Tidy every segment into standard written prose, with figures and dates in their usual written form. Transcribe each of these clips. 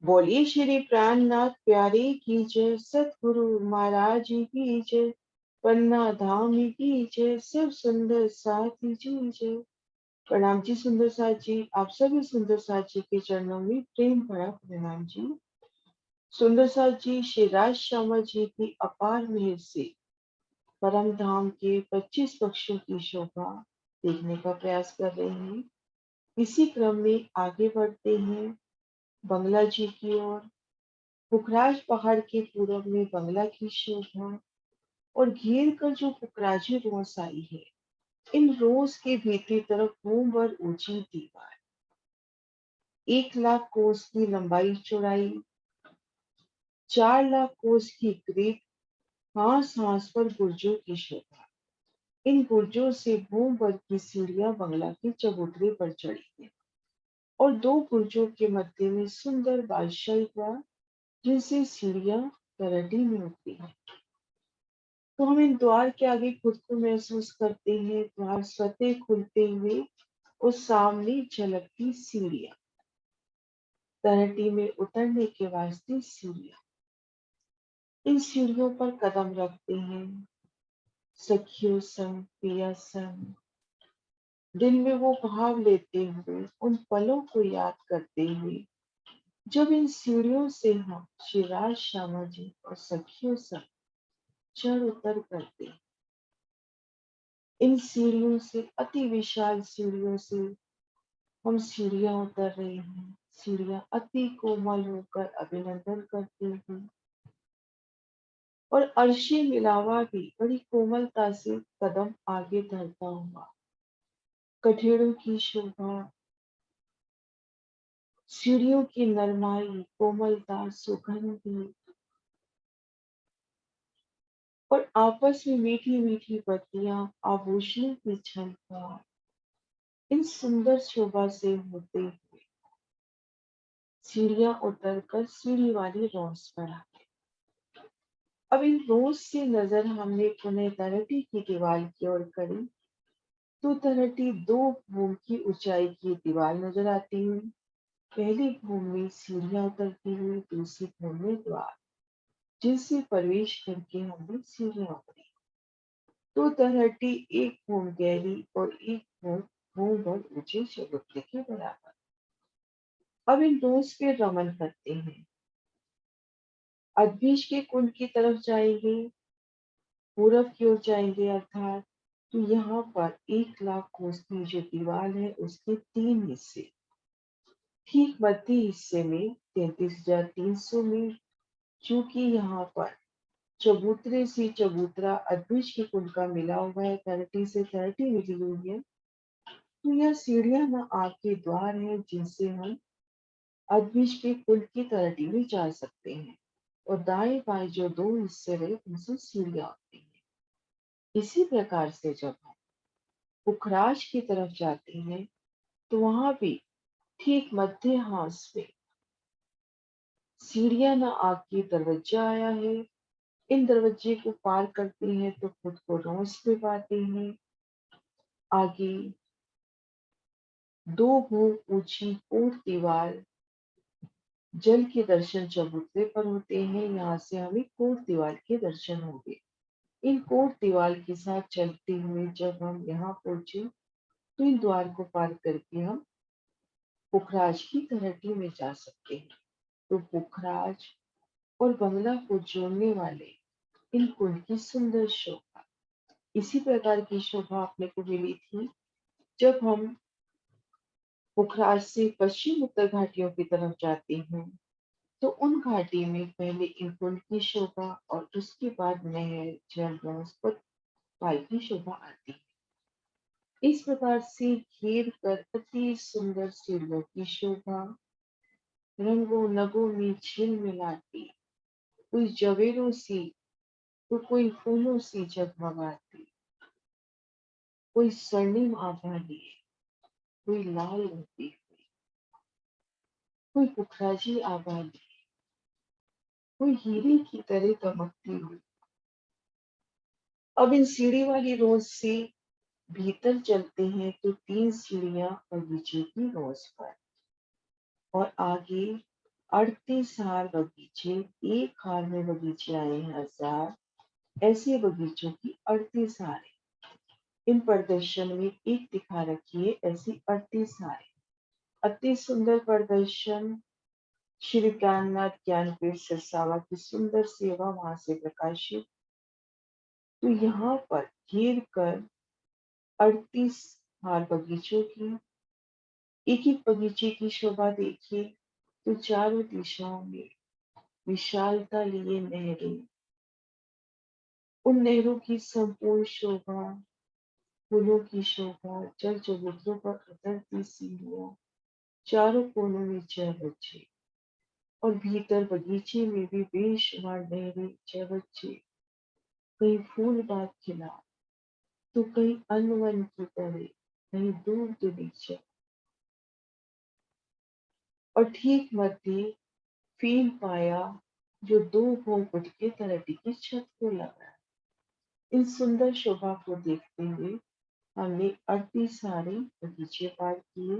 बोलिए श्री प्राणनाथ प्यारे की जय, सतगुरु महाराज जी की जय, पन्ना धाम की जय, सब सुंदर साथी जी जय। प्रणाम जी सुंदर साथ जी, आप सभी सुंदर साथ जी के चरणों में प्रेम भरा प्रणाम जी। सुंदर साथ जी श्री राज श्यामा जी की अपार मेहर से परम धाम के 25 पक्षों की शोभा देखने का प्रयास कर रहे हैं। इसी क्रम में आगे बढ़ते हैं बंगला जी की ओर। पुखराज पहाड़ के पूरब में बंगला की शोभा और घेर कर जो पुखराजी रोस आई है, इन रोस के भीतरी तरफ भूमभर ऊंची दीवार, 1 लाख कोस की लंबाई चौड़ाई, 4 लाख कोस की ग्रिड, हांस हांस पर बुर्जों की शोभा। इन बुर्जों से भूमभर की सीढ़ियां बंगला के चबूतरे पर चढ़ी है और 2 बुर्जों के मध्य में सुंदर बादशाही द्वार, जिनसे सीढ़ियां तरडी में उठती है। तो हम इन द्वार के आगे खुद को महसूस करते हैं, द्वार स्वतः खुलते हुए और सामने झलकती सीढ़ियां, तरहटी में उतरने के वास्ते सीढ़ियां। इन सीढ़ियों पर कदम रखते हैं, सखियों संग पिया संग, दिन में वो भाव लेते हुए, उन पलों को याद करते हुए जब इन सीढ़ियों से हम शिवराज श्यामा जी और सखियों संग चढ़ उतर करते। इन सीढ़ियों से, अति विशाल सीढ़ियों से हम सीढ़ियां उतर रहे हैं। सीढ़ियां अति कोमल होकर अभिनंदन करती हैं और अर्शी मिलावा भी बड़ी कोमलता से कदम आगे धरता हुआ। कठेड़ों की शोभा, सीढ़ियों की नरमाई, कोमलता, सुगंध और आपस में मीठी मीठी पत्तियां, आभूषणों की झलकार, इन सुंदर शोभा से होते हुए सीढ़ियां उतरकर सीढ़ी वाली रोस पर आ गए। अब इन रोज से नजर हमने पुनः तरहटी की दीवार की ओर करी, तो तरहटी 2 भूम की ऊंचाई की दीवार नजर आती हुई। पहली भूम में सीढ़ियां उतरती हुई, दूसरी भूम में द्वार, जिनसे प्रवेश करके हमने सीढ़ियां उतरी। तो तरहटी 1 भूम गहरी और 1 भूम भूम भर ऊंचे चबूतरे के बराबर। अब इन रोज पे रमन करते हैं, अदभीश के कुंड की तरफ जाएंगे, पूरब की ओर जाएंगे अर्थात। तो यहाँ पर 1 लाख कोस की जो दीवार है, उसके 3 हिस्से, ठीक मध्य हिस्से में 33,300 में, चूंकि यहाँ पर चबूतरे से चबूतरा अदभीश के कुंड का मिला हुआ है, 30 से 30 मिली हुई है। तो यह सीढ़ियां न आपके द्वार है, जिनसे हम अदभीश के कुंड की तरटी में जा सकते हैं, और दाएं बाएं जो 2 हिस्से रहे, उनसे सीढ़ियां होती हैं। इसी प्रकार से जब हम पुखराज की तरफ जाते हैं, तो वहां भी ठीक मध्य हास में सीढ़ियां न आगे दरवाजा आया है। इन दरवाजे को पार करते हैं तो खुद को रोस पे पाते हैं। आगे 2 भूम ऊंची कोट दीवार, जल के दर्शन चबूतरे पर होते हैं। यहाँ से हमें कोट दीवार के दर्शन होंगे। इन कोट दीवार के साथ चलते हुए जब हम यहाँ पहुंचे, तो इन द्वार को पार करके हम पुखराज की तरहटी में जा सकते हैं। तो पुखराज और बंगला को जोड़ने वाले इन कुंड की सुंदर शोभा, इसी प्रकार की शोभा अपने को मिली थी जब हम पुखराज से पश्चिम उत्तर घाटियों की तरफ जाते हैं। तो उन घाटी में पहले इन कुंड की शोभा और उसके बाद नहर, जल, वनस्पत पाई की शोभा आती है। इस प्रकार से घेर कर अति सुंदर सीढ़ियों की शोभा, रंगों नगों में झिलमिलाती, कोई जवेरों सी तो कोई फूलों से जगमगाती, कोई स्वर्णिम आभा लिए, कोई लाल होती हुई, कोई पुखराजी आभा लिए, कोई हीरे की तरह चमकती हुई। अब इन सीढ़ी वाली रोज से भीतर चलते हैं, तो 3 सीढ़ियां बगीचे की रोज पर, और आगे 38 हार बगीचे, एक हार में बगीचे आए हैं 1000, ऐसे बगीचों की 38 हारें। इन प्रदर्शन में एक दिखा रखी है, ऐसी 38 हारें। अति सुंदर प्रदर्शन श्री ज्ञाननाथ ज्ञानपीठ सिरसावा की सुंदर सेवा वहां से प्रकाशित। तो यहाँ पर घेर कर 38 हार बगीचों की, एक एक बगीचे की शोभा देखिए, तो चारों दिशाओं में विशालता लिए नहरें, उन नहरों की संपूर्ण शोभा, फूलों की शोभा, जल चबूतरों पर उतरती सीढ़ियां, चारों कोनों में चहबच्चे, और भीतर बगीचे में भी बेशुमार नहरें, चहबच्चे, कहीं फूल बाग खिला, तो कहीं अन्न वन की तरह, कहीं दूर नीचे, और ठीक मध्य फील पाया, जो दो भोंपट के तरह टिकी छत को लगा। इन सुंदर शोभा को देखते हुए हमने 38 सारे बगीचे पार किए।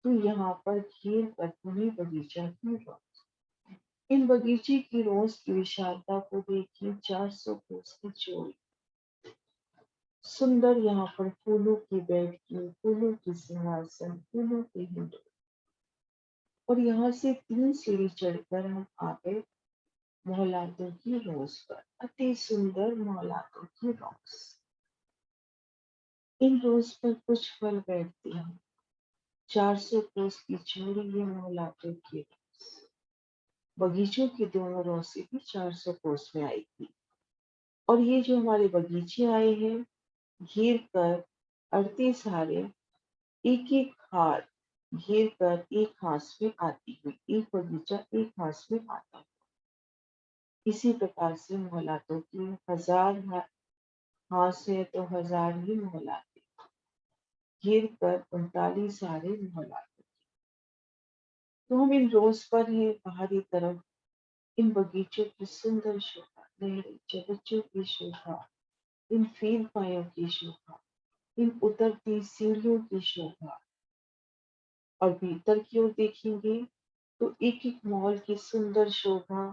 तो यहाँ पर घेर कर पुणे बगीचा की रोज, इन बगीचे की रोज की विशालता को देखिए, 400 कोस की चौड़ी, सुंदर यहाँ पर फूलों की बैठकी, फूलों की सिंहासन, फूलों के हिंडोल, और यहाँ से 3 सीढ़ी चढ़कर हम आ गए मोहलातों की रोज पर। अति सुंदर मोहलातों की रोज, इन रोज पर कुछ फल बैठते हैं। 400 कोस की चौड़ी ये मोहलातों की रोज, बगीचों की दोनों रोज से भी 400 कोस में आई थी। और ये जो हमारे बगीचे आए हैं, घेर कर 38 हारे, एक एक हार घेर कर एक हाथ में आती हुई, एक बगीचा एक हाथ में आता है। इसी प्रकार से मोहलातों की 1000 हाथ से तो 1000 ही मोहलाते, घेर कर 39 हारे मोहलाते। तो हम इन रोज पर हैं बाहरी तरफ, इन बगीचों की सुंदर शोभा, नहरें, चबच्चों की शोभा, इन फील पायों की शोभा, इन उतरती सीढ़ियों की शोभा, और भीतर की ओर देखेंगे तो एक एक महल की सुंदर शोभा,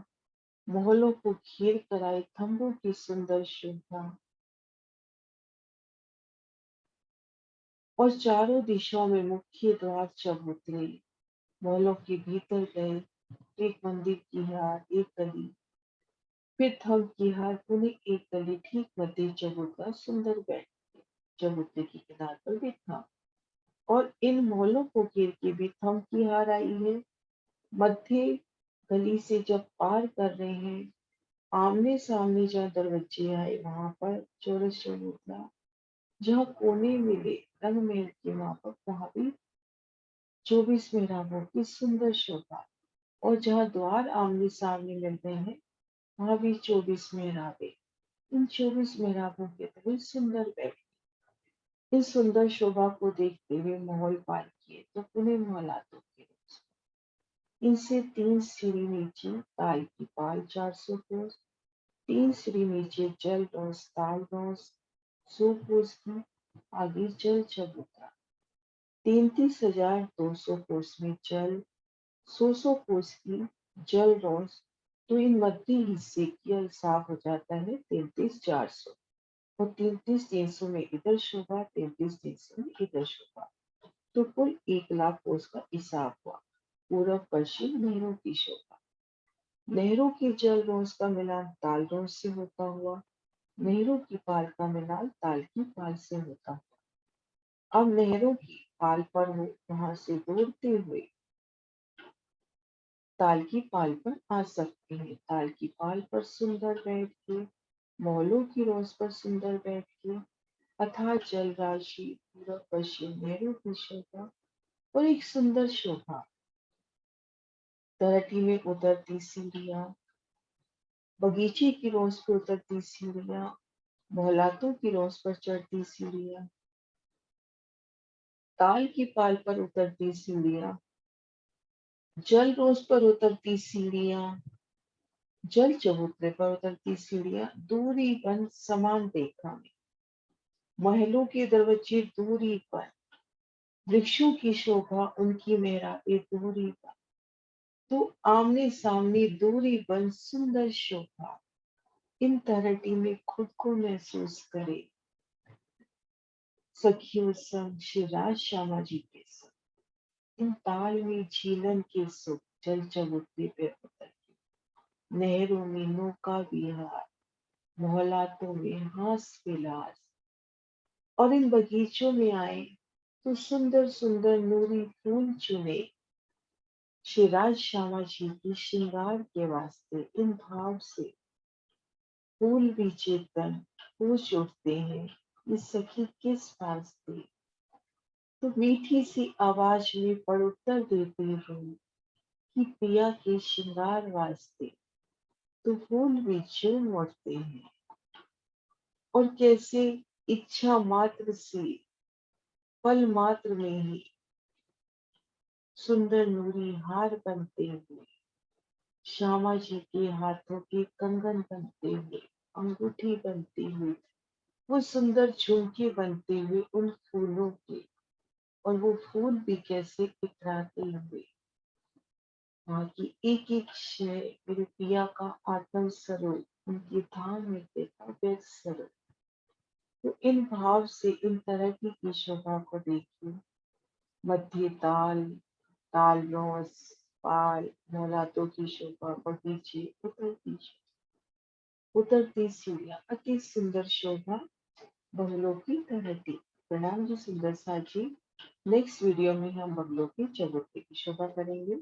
महलों को घेर कर आए खंभों की सुंदर शोभा, और चारों दिशाओं में मुख्य द्वार चबूतरे, महलों के भीतर गए, एक मंदिर की हार, एक गली, फिर थम की हार, पुनः एक गली, ठीक मध्य चबूतरा, सुंदर बैठ चबूतरे के किनारे पर भी था। और इन महलों को घेर के भी थम की हार आई है। मध्य गली से जब पार कर रहे हैं, आमने सामने जहाँ दरवाजे आए वहां पर चौरस चबूतरा, जहाँ कोने मिले रंग महल के वहां पर, वहां भी 24 मेहराबों की सुंदर शोभा, और जहाँ द्वार आमने सामने मिल रहे हैं वहां भी 24 मेहराबे, इन 24 मेहराबों के तरह सुंदर बैठ, इस सुंदर शोभा को देखते हुए माहौल पार किए तो पुनः मोहलातों के रोज, इनसे 3 सीढ़ी नीचे ताल की पाल, 400 कोस, 3 सीढ़ी नीचे जल रोज, ताल रोज, 100 कोस की, आगे जल चबूतरा, 33,200 कोस में जल, 100 कोस की जल रोज। तो इन मध्य हिस्से की साफ हो जाता है 33,400, और 33,300 में इधर शोभा, 33,300 में इधर शोभा, तो कुल 1,00,000 कोस का हिसाब हुआ। पूर्व पश्चिम नहरों की शोभा, नहरों की जल रोज का मिलान ताल रोज से होता हुआ, नहरों की पाल का मिलान ताल की पाल से होता हुआ। अब नहरों की पाल पर हो वहां से दौड़ते हुए ताल की पाल पर आ सकते हैं। ताल की पाल पर सुंदर बैठ के, मौलों की रोज पर सुंदर बैठ के, अथाह जल राशि, पूर्व पश्चिम नहरों की शोभा, और एक सुंदर शोभा, तलहटी में उतरती सीढ़ियां, बगीचे की रोज पर उतरती सीढ़ियां, मोहलातों की रोज पर चढ़ती सीढ़ियां, ताल की पाल पर उतरती सीढ़ियां, जल रोज पर उतरती सीढ़ियां, जल चबूतरे पर उतरती सीढ़ियां, दूरी बन समान रेखा में, महलों के दरवाजे दूरी पर, वृक्षों की शोभा, उनकी मेहराबें दूरी पर, तो आमने सामने दूरी बन सुंदर शोभा, इन तरहटी में खुद को महसूस करे। सखियों संग श्री राज श्यामा जी के संग इन ताल में झीलन के सुख, जल चबूतरे पे उतर, नहरों में नौका विहार, मोहल्लातों में हास विलास, और इन बगीचों में आए तो सुंदर सुंदर नूरी फूल चुने, श्री राज श्यामा जी की श्रृंगार के वास्ते इन भाव से फूल भी चेतन पूछ उठते हैं, ये सखी किस वास्ते। तो मीठी सी आवाज में पड़ उत्तर देते हूँ कि पिया के श्रृंगार वास्ते। तो फूल भी झूम उठते हैं, और कैसे इच्छा मात्र से पल मात्र में ही सुंदर नूरी हार बनते हुए, श्यामा जी के हाथों के कंगन बनते हुए, अंगूठी बनती हुई, वो सुंदर झुमके बनते हुए उन फूलों के, और वो फूल भी कैसे इतराते हुए, वहाँ की एक एक शय मेरे पिया का आत्म स्वरूप, उनकी धाम में देखा व्यक्त स्वरूप। तो इन भाव से इन तरह की शोभा को देखिए। मध्य ताल, ताल रोस, पाल, मोलातों की शोभा, बगीचे, उतरती सीढ़ियाँ, अति सुंदर शोभा, बंगलों की तरहटी। प्रणाम जी सुंदर सा जी। नेक्स्ट वीडियो में हम बंगलों की चबूतरे की शोभा करेंगे।